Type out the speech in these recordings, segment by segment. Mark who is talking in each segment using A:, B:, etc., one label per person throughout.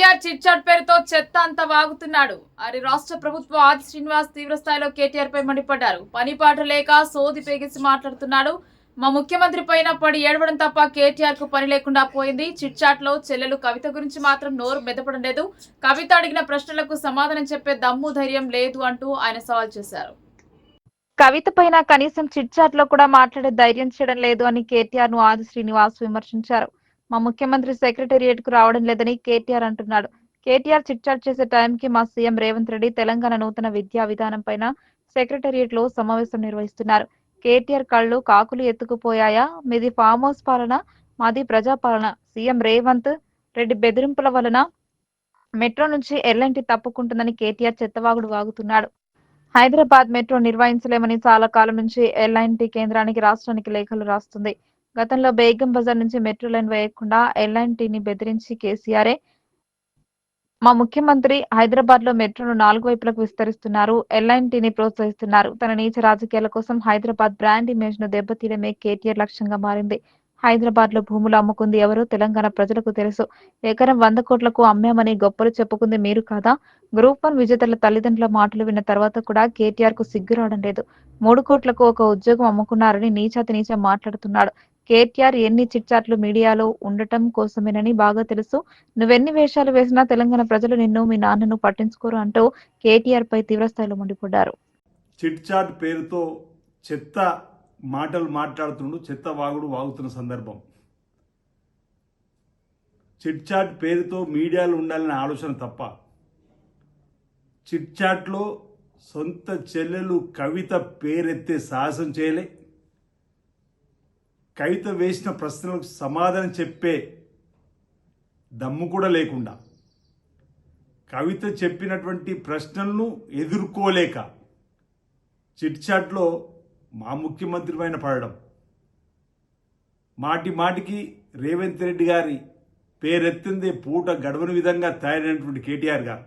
A: KTR chit chat పేరుతో చెత్త అంతా వాగుతున్నాడు. అది రాష్ట్ర ప్రభుత్వ ఆది శ్రీనివాస్ తీవ్రస్థాయిలో కేటీఆర్ పై మండిపడ్డారు. పనిపాట లేక సోది పేగేసి మాట్లాడుతున్నాడు. మా ముఖ్యమంత్రి పైన పడి ఏడవడం తప్ప కేటీఆర్ కు పని లేకుండా పోయింది. చిట్ చాట్ లో చెల్లెలు కవిత గురించి మాత్రం నోరు మెదపడం లేదు. కవిత అడిగిన ప్రశ్నలకు సమాధానం చెప్పే దమ్ము ధైర్యం లేదు అంటూ ఆయన సవాల్ చేశారు. కవిత పైన కనీసం చిట్ చాట్ లో కూడా మాట్లాడే ధైర్యం చేయడం లేదు అని కేటీఆర్ ను ఆది శ్రీనివాస్ విమర్శించారు. మా ముఖ్యమంత్రి సెక్రటేరియట్ కు రావడం లేదని కేటీఆర్ అంటున్నాడు. కేటీఆర్ చిట్ చాట్ చేసే టైంకి మా సీఎం రేవంత్ రెడ్డి తెలంగాణ నూతన విద్యా విధానం పైన సెక్రటేరియట్ లో సమావేశం నిర్వహిస్తున్నారు. కేటీఆర్ కళ్ళు కాకులు ఎత్తుకుపోయాయా? మీది ఫామ్ హౌస్ పాలన, మాది ప్రజాపాలన. సీఎం రేవంత్ రెడ్డి బెదిరింపుల వలన మెట్రో నుంచి ఎల్ఎన్టీ తప్పుకుంటుందని కేటీఆర్ చెత్తవాగుడు వాగుతున్నాడు. హైదరాబాద్ మెట్రో నిర్వహించలేమని చాలా కాలం నుంచి ఎల్ఎన్టీ కేంద్రానికి రాష్ట్రానికి లేఖలు రాస్తుంది. గతంలో బేగం బజార్ నుంచి మెట్రో లైన్ వేయకుండా ఎల్ఎన్టీని బెదిరించి కేసీఆరే మా ముఖ్యమంత్రి హైదరాబాద్ లో మెట్రోను 4 వైపులకు విస్తరిస్తున్నారు. ఎల్ఎన్టీని ప్రోత్సహిస్తున్నారు. తన నీచ రాజకీయాల కోసం హైదరాబాద్ బ్రాండ్ ఇమేజ్ ను దెబ్బతీయడమే కేటీఆర్ లక్ష్యంగా మారింది. హైదరాబాద్ లో భూములు అమ్ముకుంది ఎవరో తెలంగాణ ప్రజలకు తెలుసు. ఎకరం 100 కోట్లకు అమ్మామని గొప్పలు చెప్పుకుంది మీరు కాదా? గ్రూప్ 1 విజేతల తల్లిదండ్రుల మాటలు విన్న తర్వాత కూడా కేటీఆర్ కు సిగ్గు రావడం లేదు. 3 కోట్లకు ఒక ఉద్యోగం అమ్ముకున్నారని నీచాతి నీచం మాట్లాడుతున్నాడు. కేటీఆర్ ఎన్ని చిట్చాట్లు మీడియాలో ఉండటం కోసమేనని బాగా తెలుసు. నువ్వెన్ని వేషాలు వేసినా తెలంగాణ ప్రజలు నిన్ను మీ నాన్నను పట్టించుకోరు అంటూ కేటీఆర్ పై తీవ్రస్థాయిలో మండిపడ్డారు.
B: చిట్ చాట్ పేరుతో చెత్త మాటలు మాట్లాడుతుండు, చెత్త వాగుడు వాగుతున్న సందర్భం. చిట్ చాట్ పేరుతో మీడియాలో ఉండాలనే ఆలోచన తప్ప, చిట్ చాట్లో సొంత చెల్లెలు కవిత పేరెత్తే సాహసం చేయలే. కవిత వేసిన ప్రశ్నలకు సమాధానం చెప్పే దమ్ము కూడా లేకుండా, కవిత చెప్పినటువంటి ప్రశ్నలను ఎదుర్కోలేక చిట్ చాట్లో మా ముఖ్యమంత్రి పైన పడడం, మాటి మాటికి రేవంత్ రెడ్డి గారి పేరెత్తిందే పూట గడవని విధంగా తయారైనటువంటి కేటీఆర్ గారు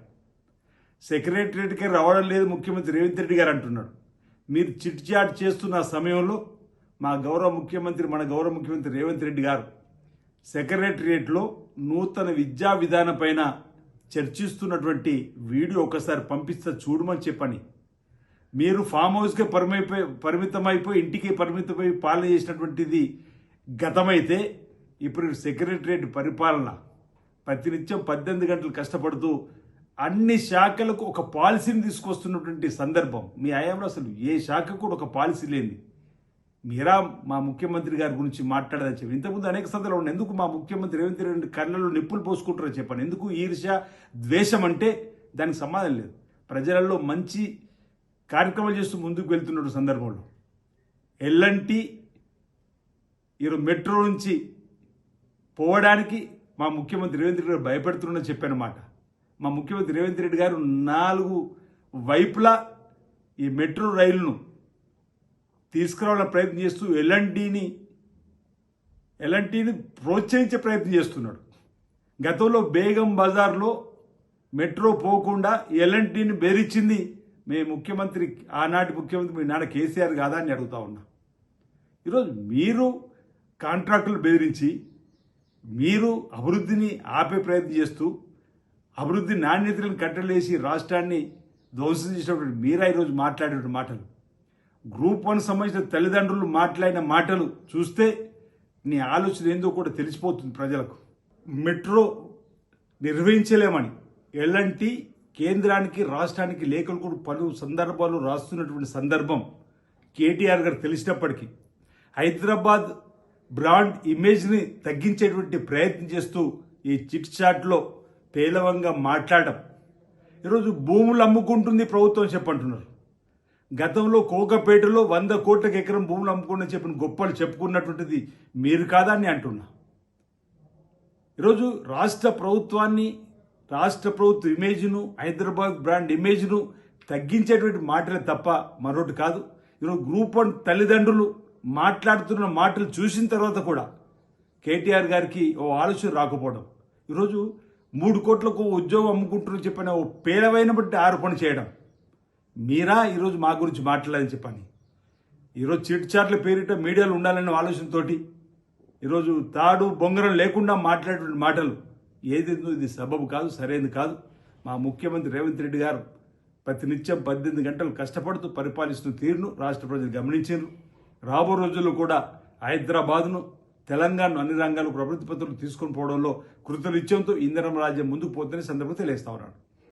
B: సెక్రటరియట్కి రావడం లేదు ముఖ్యమంత్రి రేవంత్ రెడ్డి గారు అంటున్నాడు. మీరు చిట్ చాట్ చేస్తున్న సమయంలో మా గౌరవ ముఖ్యమంత్రి, మన గౌరవ ముఖ్యమంత్రి రేవంత్ రెడ్డి గారు సెక్రటరియట్లో నూతన విద్యా విధానం పైన చర్చిస్తున్నటువంటి వీడియో ఒకసారి పంపిస్తే చూడమని చెప్పని, మీరు ఫామ్ హౌస్కే పరిమితమైపోయి ఇంటికి పరిమితమై పాలన చేసినటువంటిది గతమైతే, ఇప్పుడు సెక్రటరియట్ పరిపాలన ప్రతినిత్యం 18 గంటలు కష్టపడుతూ అన్ని శాఖలకు ఒక పాలసీని తీసుకొస్తున్నటువంటి సందర్భం. మీ హయాంలో అసలు ఏ శాఖకు కూడా ఒక పాలసీ లేని మీరా మా ముఖ్యమంత్రి గారి గురించి మాట్లాడదని చెప్పి ఇంతకుముందు అనేక సందర్భాలు ఉన్నాయి. ఎందుకు మా ముఖ్యమంత్రి రేవంత్ రెడ్డి కళ్ళలో నిప్పులు పోసుకుంటారో చెప్పండి. ఎందుకు ఈర్ష్య, ద్వేషం అంటే దానికి సమాధానం లేదు. ప్రజలలో మంచి కార్యక్రమాలు చేస్తూ ముందుకు వెళ్తున్న సందర్భంలో ఎల్ఎన్టీ ఈరోజు మెట్రో నుంచి పోవడానికి మా ముఖ్యమంత్రి రేవంత్ రెడ్డి గారు భయపెడుతున్నారని చెప్పానమాట. మా ముఖ్యమంత్రి రేవంత్ రెడ్డి గారు 4 వైపులా ఈ మెట్రో రైలును తీసుకురావాలని ప్రయత్నం చేస్తూ ఎల్ఎన్టీని ప్రోత్సహించే ప్రయత్నం చేస్తున్నాడు. గతంలో బేగం బజార్లో మెట్రో పోకుండా ఎల్ఎన్టీని బెదిరించింది మీ ముఖ్యమంత్రి, ఆనాటి ముఖ్యమంత్రి మీ నాన్న కేసీఆర్ కాదా అని అడుగుతా ఉన్నా. ఈరోజు మీరు కాంట్రాక్టులు బెదిరించి మీరు అభివృద్ధిని ఆపే ప్రయత్నం చేస్తూ అభివృద్ధి నాణ్యతలను కట్టలేసి రాష్ట్రాన్ని ధ్వంసం చేసినటువంటి మీరా ఈరోజు మాట్లాడే మాటలు, గ్రూప్ 1 సంబంధించిన తల్లిదండ్రులు మాట్లాడిన మాటలు చూస్తే నీ ఆలోచన ఏందో కూడా తెలిసిపోతుంది ప్రజలకు. మెట్రో నిర్వహించలేమని ఎల్ఎన్టీ కేంద్రానికి రాష్ట్రానికి లేఖలు కూడా పలు సందర్భాల్లో రాస్తున్నటువంటి సందర్భం కేటీఆర్ గారు తెలిసినప్పటికీ హైదరాబాద్ బ్రాండ్ ఇమేజ్ని తగ్గించేటువంటి ప్రయత్నం చేస్తూ ఈ చిట్ చాట్లో పేలవంగా మాట్లాడడం. ఈరోజు భూములు అమ్ముకుంటుంది ప్రభుత్వం చెప్పంటున్నారు. గతంలో కోకపేటలో 100 కోట్లకు ఎకరం భూములు అమ్ముకుంటని చెప్పిన గొప్పలు చెప్పుకున్నటువంటిది మీరు కాదా అని అంటున్నా. ఈరోజు రాష్ట్ర ప్రభుత్వ ఇమేజ్ను, హైదరాబాద్ బ్రాండ్ ఇమేజ్ను తగ్గించేటువంటి మాటలే తప్ప మరొకటి కాదు. ఈరోజు గ్రూప్ 1 తల్లిదండ్రులు మాట్లాడుతున్న మాటలు చూసిన తర్వాత కూడా కేటీఆర్ గారికి ఓ ఆలోచన రాకపోవడం, ఈరోజు 3 కోట్లకు ఉద్యోగం అమ్ముకుంటున్నారని చెప్పిన ఓ పేలవైన బట్టి ఆరోపణ చేయడం, మీరా ఈరోజు మా గురించి మాట్లాడాలని చెప్పని ఈరోజు చిట్ చాట్ల పేరిట మీడియాలో ఉండాలనే ఆలోచనతోటి ఈరోజు తాడు బొంగరం లేకుండా మాట్లాడే మాటలు ఏదేందో ఇది సబబు కాదు, సరైనది కాదు. మా ముఖ్యమంత్రి రేవంత్ రెడ్డి గారు ప్రతినిత్యం 18 గంటలు కష్టపడుతూ పరిపాలిస్తున్న తీరును రాష్ట్ర ప్రజలు గమనించారు. రాబో రోజుల్లో కూడా హైదరాబాద్ను, తెలంగాణను అన్ని రంగాలకు అభివృద్ధి పత్రులు తీసుకొని పోవడంలో కృతనిశ్చయంతో ఇంధనం రాజ్యం ముందుకు పోతుందని సందర్భంగా తెలియజేస్తా ఉన్నాడు.